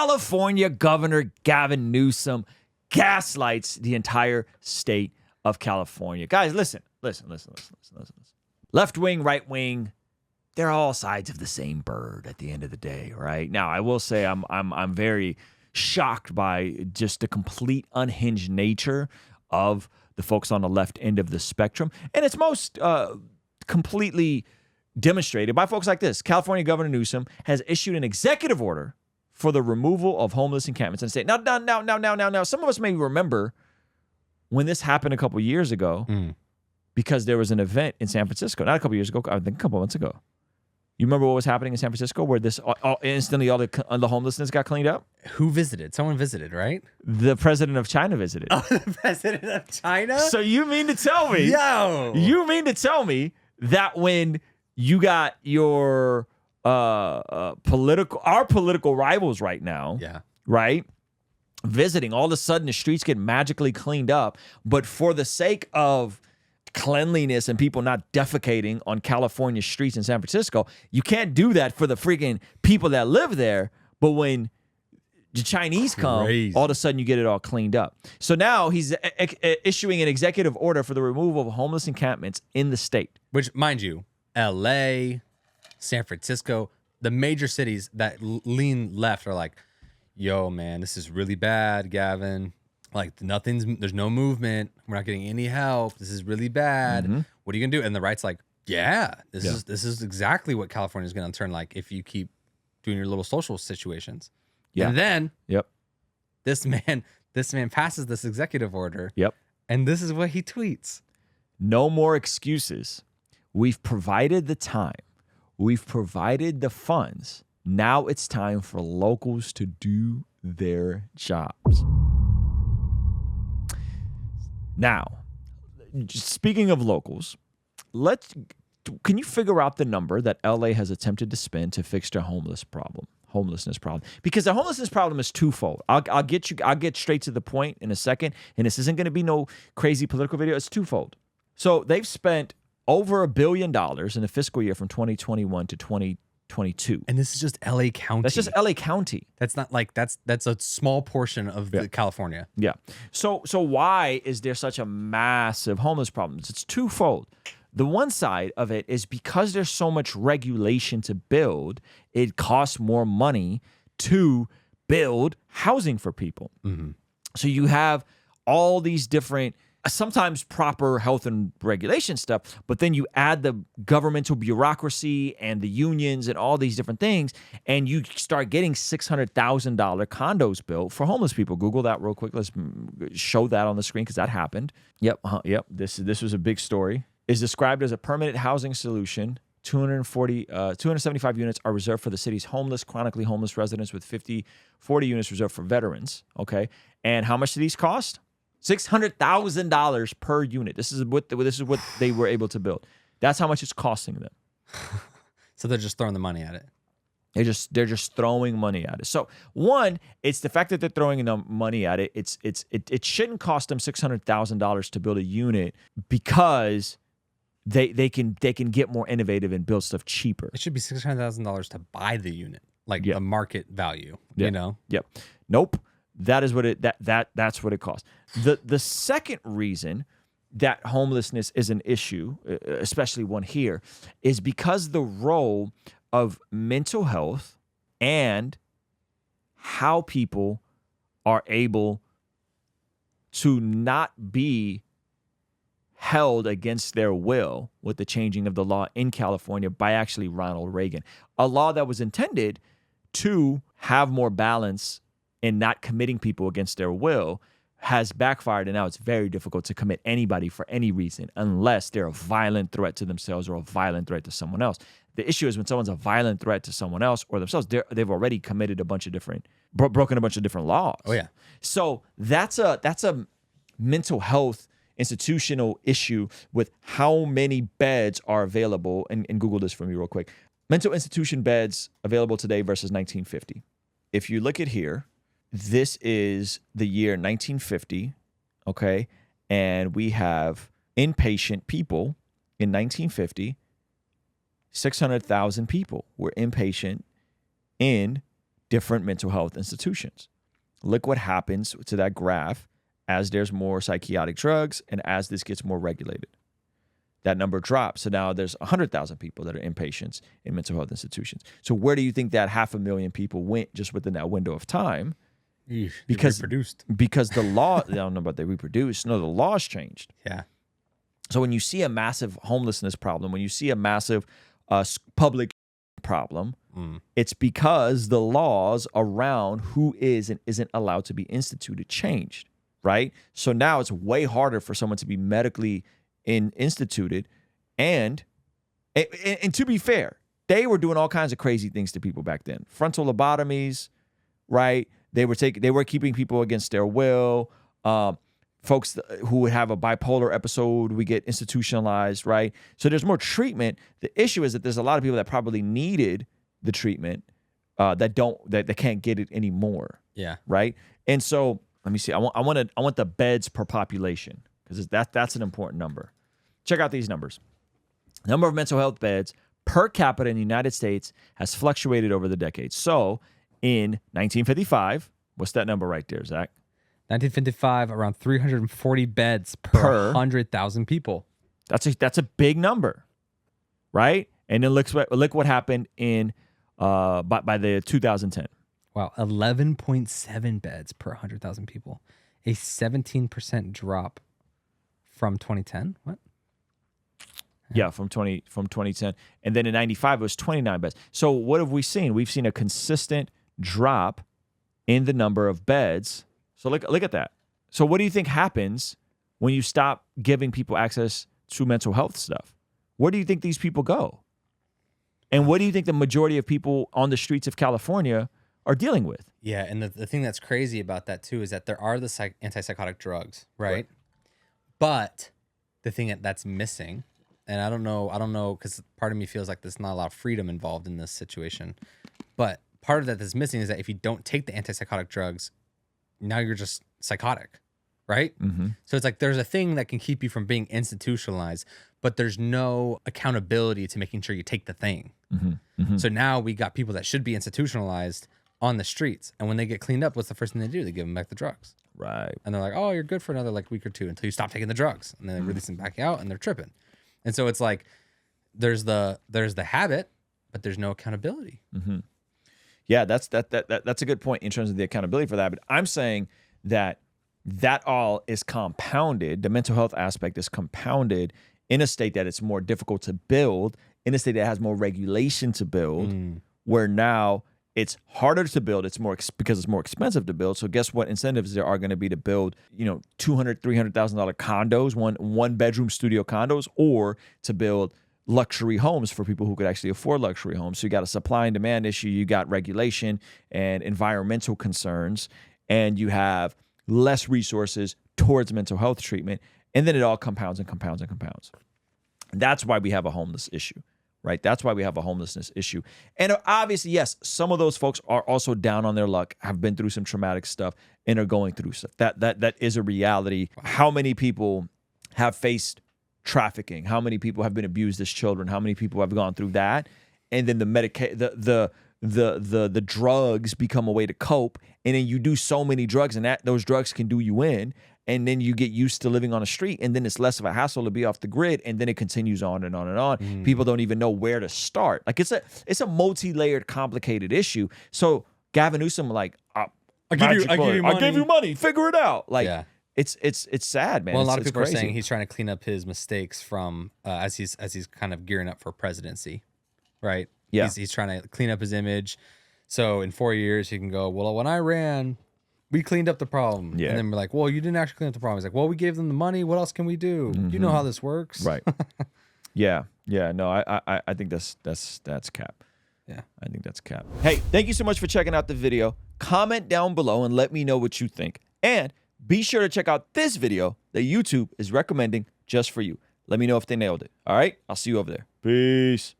California Governor Gavin Newsom gaslights the entire state of California. Guys, listen. Left wing, right wing, they're all sides of the same bird at the end of the day, right? Now, I will say I'm very shocked by just the complete unhinged nature of the folks on the left end of the spectrum. And it's most completely demonstrated by folks like this. California Governor Newsom has issued an executive order for the removal of homeless encampments in the state. Now, some of us may remember when this happened a couple years ago because there was an event in San Francisco. Not a couple years ago, I think a couple months ago. You remember what was happening in San Francisco where this instantly all the homelessness got cleaned up? Who visited? Someone visited, right? The president of China visited. Oh, the president of China? So you mean to tell me? Yo! You mean to tell me that when you got your political rivals right now, right, visiting, all of a sudden the streets get magically cleaned up, but for the sake of cleanliness and people not defecating on California streets in San Francisco, you can't do that for the freaking people that live there. But when the Chinese come, all of a sudden you get it all cleaned up. So now he's issuing an executive order for the removal of homeless encampments in the state. Which, mind you, LA, San Francisco, the major cities that lean left are like, yo, man, this is really bad, Gavin. Like, there's no movement. We're not getting any help. This is really bad. What are you gonna do? And the right's like, this is exactly what California is gonna turn like if you keep doing your little social situations. And then this man passes this executive order. And this is what he tweets. No more excuses. We've provided the time. We've provided the funds. Now it's time for locals to do their jobs. Now, speaking of locals, can you figure out the number that LA has attempted to spend to fix their homelessness problem? Because the homelessness problem is twofold. I'll get straight to the point in a second, and this isn't going to be no crazy political video. It's twofold. So they've spent over $1 billion in the fiscal year from 2021 to 2022. And this is just LA County. That's just LA County. That's not like that's a small portion of the California. Yeah. So why is there such a massive homeless problem? It's twofold. The one side of it is because there's so much regulation to build, it costs more money to build housing for people. So you have all these different, sometimes proper health and regulation stuff, but then you add the governmental bureaucracy and the unions and all these different things, and you start getting $600,000 condos built for homeless people. Google that real quick. Let's show that on the screen because that happened. Yep. This was a big story. Is described as a permanent housing solution. 275 units are reserved for the city's homeless, chronically homeless residents, with 40 units reserved for veterans. Okay. And how much do these cost? $600,000 per unit. This is what they were able to build. That's how much it's costing them. So they're just throwing the money at it. They're just throwing money at it. So one, it's the fact that they're throwing the money at it. It shouldn't cost them $600,000 to build a unit because they can get more innovative and build stuff cheaper. It should be $600,000 to buy the unit, like the market value. You know? Yep. Nope. That is what that's what it costs. The second reason that homelessness is an issue, especially one here, is because the role of mental health and how people are able to not be held against their will with the changing of the law in California by actually Ronald Reagan. A law that was intended to have more balance in not committing people against their will has backfired, and now it's very difficult to commit anybody for any reason unless they're a violent threat to themselves or a violent threat to someone else. The issue is when someone's a violent threat to someone else or themselves, they've already committed broken a bunch of different laws. Oh yeah. So that's a mental health institutional issue with how many beds are available. And Google this for me real quick. Mental institution beds available today versus 1950. If you look at here, this is the year 1950, okay? And we have inpatient people in 1950, 600,000 people were inpatient in different mental health institutions. Look what happens to that graph as there's more psychotic drugs and as this gets more regulated. That number drops. So now there's 100,000 people that are inpatients in mental health institutions. So where do you think that 500,000 people went just within that window of time? Because the law, I don't know about they reproduced. No, the laws changed. Yeah. So when you see a massive homelessness problem, when you see a massive public problem, it's because the laws around who is and isn't allowed to be instituted changed, right? So now it's way harder for someone to be medically instituted, and to be fair, they were doing all kinds of crazy things to people back then. Frontal lobotomies, right? They were keeping people against their will. Folks who would have a bipolar episode, we get institutionalized, right? So there's more treatment. The issue is that there's a lot of people that probably needed the treatment that can't get it anymore. Yeah. Right. And so let me see. I want the beds per population, because that's an important number. Check out these numbers. Number of mental health beds per capita in the United States has fluctuated over the decades. So in 1955, what's that number right there, Zach? 1955, around 340 beds per 100,000 people. That's a big number, right? And then look what happened in by the 2010. Wow, 11.7 beds per 100,000 people, a 17% drop from 2010. What? Yeah, from 2010, and then in 95 it was 29 beds. So what have we seen? We've seen a consistent drop in the number of beds. So look at that. So what do you think happens when you stop giving people access to mental health stuff? Where do you think these people go? And what do you think the majority of people on the streets of California are dealing with? Yeah, and the thing that's crazy about that too is that there are the antipsychotic drugs, right? But the thing that's missing, and I don't know, because part of me feels like there's not a lot of freedom involved in this situation, but part of that that's missing is that if you don't take the antipsychotic drugs, now you're just psychotic, right? Mm-hmm. So it's like there's a thing that can keep you from being institutionalized, but there's no accountability to making sure you take the thing. Mm-hmm. Mm-hmm. So now we got people that should be institutionalized on the streets, and when they get cleaned up, what's the first thing they do? They give them back the drugs. Right. And they're like, oh, you're good for another week or two until you stop taking the drugs, and then they release them back out, and they're tripping. And so it's like there's the habit, but there's no accountability. Mm-hmm. Yeah, that's a good point in terms of the accountability for that. But I'm saying that all is compounded. The mental health aspect is compounded in a state that it's more difficult to build, in a state that has more regulation to build, where now it's harder to build. It's more because it's more expensive to build. So guess what incentives there are going to be to build, $200,000, $300,000 condos, one bedroom studio condos, or to build luxury homes for people who could actually afford luxury homes. So you got a supply and demand issue, you got regulation and environmental concerns, and you have less resources towards mental health treatment. And then it all compounds and compounds and compounds. That's why we have a homeless issue, right? That's why we have a homelessness issue. And obviously, yes, some of those folks are also down on their luck, have been through some traumatic stuff, and are going through stuff. That is a reality. How many people have faced trafficking? How many people have been abused as children? How many people have gone through that? And then the drugs become a way to cope. And then you do so many drugs, and those drugs can do you in. And then you get used to living on a street, and then it's less of a hassle to be off the grid, and then it continues on and on and on. People don't even know where to start. Like it's a multi-layered, complicated issue. So Gavin Newsom, I gave you money, figure it out. It's sad, man. Well, a lot of people crazy. are saying he's trying to clean up his mistakes from as he's kind of gearing up for presidency, right? Yeah, he's trying to clean up his image, so in 4 years he can go, well, when I ran, we cleaned up the problem. Yeah. And then we're like, well, you didn't actually clean up the problem. He's like, well, we gave them the money. What else can we do? You know how this works. Right. Yeah. No, I think that's cap. Yeah. I think that's cap. Hey, thank you so much for checking out the video. Comment down below and let me know what you think. And be sure to check out this video that YouTube is recommending just for you. Let me know if they nailed it. All right? I'll see you over there. Peace.